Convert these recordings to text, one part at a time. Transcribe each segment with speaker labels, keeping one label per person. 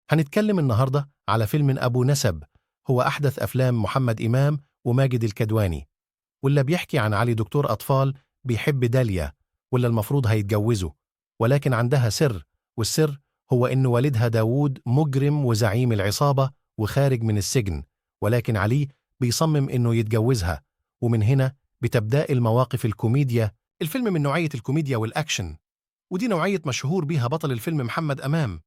Speaker 1: هنتكلم النهاردة على فيلم أبو نسب. هو أحدث أفلام محمد إمام وماجد الكدواني، واللي بيحكي عن علي دكتور أطفال بيحب داليا، واللي المفروض هيتجوزه، ولكن عندها سر، والسر هو إن والدها داوود مجرم وزعيم العصابة وخارج من السجن، ولكن علي بيصمم إنه يتجوزها. ومن هنا بتبدأ المواقف الكوميديا. الفيلم من نوعية الكوميديا والأكشن، ودي نوعية مشهور بيها بطل الفيلم محمد أمام.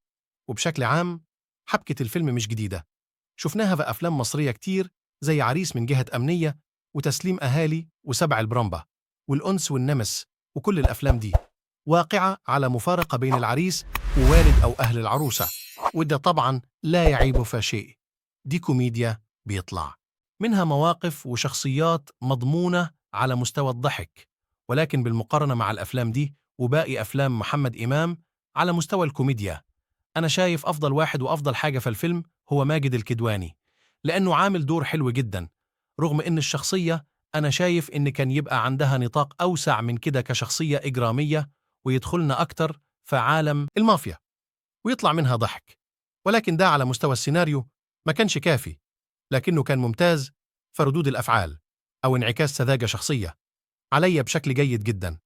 Speaker 1: وبشكل عام حبكة الفيلم مش جديدة، شفناها في أفلام مصرية كتير زي عريس من جهة أمنية وتسليم أهالي وسبع البرمبة والأنس والنمس، وكل الأفلام دي واقعة على مفارقة بين العريس ووالد أو أهل العروسة، وده طبعا لا يعيب في شيء. دي كوميديا بيطلع منها مواقف وشخصيات مضمونة على مستوى الضحك، ولكن بالمقارنة مع الأفلام دي وباقي أفلام محمد إمام على مستوى الكوميديا، أنا شايف أفضل واحد وأفضل حاجة في الفيلم هو ماجد الكدواني، لأنه عامل دور حلو جدا. رغم إن الشخصية أنا شايف إن كان يبقى عندها نطاق أوسع من كده كشخصية إجرامية، ويدخلنا أكتر في عالم المافيا ويطلع منها ضحك، ولكن ده على مستوى السيناريو ما كانش كافي، لكنه كان ممتاز في ردود الأفعال أو انعكاس سذاجة شخصية عليا بشكل جيد جدا.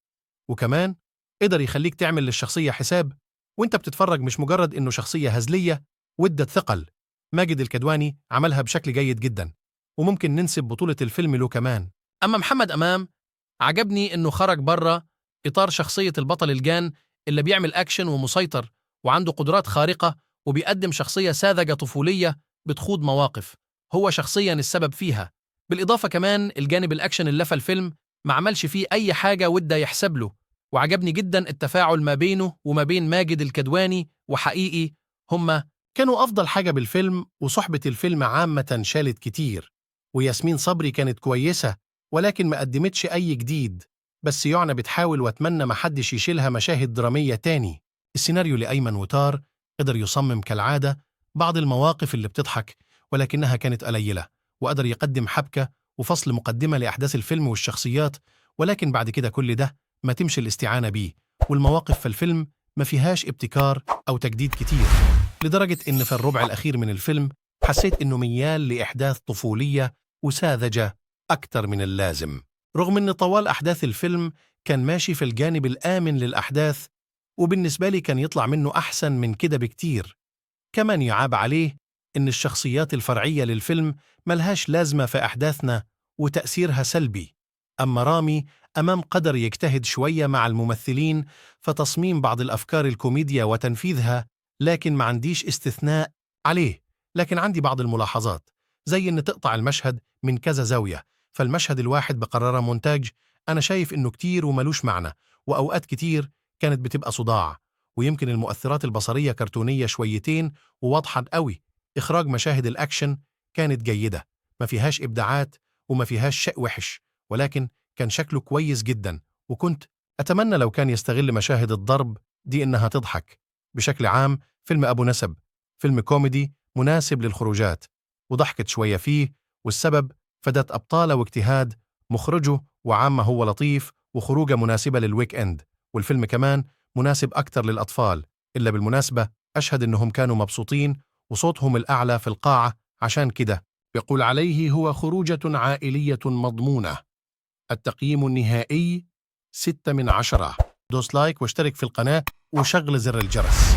Speaker 1: وكمان قدر يخليك تعمل للشخصية حساب وانت بتتفرج، مش مجرد انه شخصية هزلية وادت ثقل. ماجد الكدواني عملها بشكل جيد جدا، وممكن ننسب بطولة الفيلم له كمان. أما محمد أمام، عجبني انه خرج بره إطار شخصية البطل الجان اللي بيعمل أكشن ومسيطر وعنده قدرات خارقة، وبيقدم شخصية ساذجة طفولية بتخوض مواقف هو شخصيا السبب فيها. بالإضافة كمان الجانب الأكشن اللي في الفيلم ما عملش فيه أي حاجة وده يحسب له، وعجبني جدا التفاعل ما بينه وما بين ماجد الكدواني، وحقيقي هما كانوا أفضل حاجة بالفيلم. وصحبة الفيلم عامة شالت كتير، وياسمين صبري كانت كويسة ولكن ما قدمتش أي جديد، بس يعنى بتحاول، واتمنى ما حدش يشيلها مشاهد درامية تاني. السيناريو لأيمن وتار قدر يصمم كالعادة بعض المواقف اللي بتضحك، ولكنها كانت قليلة، وقدر يقدم حبكة وفصل مقدمة لأحداث الفيلم والشخصيات، ولكن بعد كده كل ده ما تمشي الاستعانة بيه. والمواقف في الفيلم ما فيهاش ابتكار أو تجديد كتير، لدرجة إن في الربع الأخير من الفيلم حسيت إنه ميال لإحداث طفولية وساذجة أكتر من اللازم. رغم إن طوال أحداث الفيلم كان ماشي في الجانب الآمن للأحداث، وبالنسبة لي كان يطلع منه أحسن من كده بكتير. كمان يعاب عليه إن الشخصيات الفرعية للفيلم ملهاش لازمة في أحداثنا وتأثيرها سلبي. أما رامي أمام قدر يجتهد شوية مع الممثلين في تصميم بعض الأفكار الكوميديا وتنفيذها، لكن ما عنديش استثناء عليه، لكن عندي بعض الملاحظات زي إن تقطع المشهد من كذا زاوية، فالمشهد الواحد بقراره مونتاج أنا شايف إنه كتير وملوش معنى، وأوقات كتير كانت بتبقى صداع، ويمكن المؤثرات البصرية كرتونية شويتين وواضحة قوي. إخراج مشاهد الأكشن كانت جيدة، ما فيهاش إبداعات وما فيهاش شيء وحش، ولكن كان شكله كويس جدا، وكنت أتمنى لو كان يستغل مشاهد الضرب دي إنها تضحك. بشكل عام فيلم أبو نسب فيلم كوميدي مناسب للخروجات، وضحكت شوية فيه، والسبب فدت أبطاله واجتهاد مخرجه، وعامة هو لطيف وخروجه مناسبة للويك إند، والفيلم كمان مناسب أكتر للأطفال. إلا بالمناسبة أشهد إنهم كانوا مبسوطين وصوتهم الأعلى في القاعة، عشان كده يقول عليه هو خروجة عائلية مضمونة. التقييم النهائي 6 من 10. دوس لايك واشترك في القناة وشغل زر الجرس.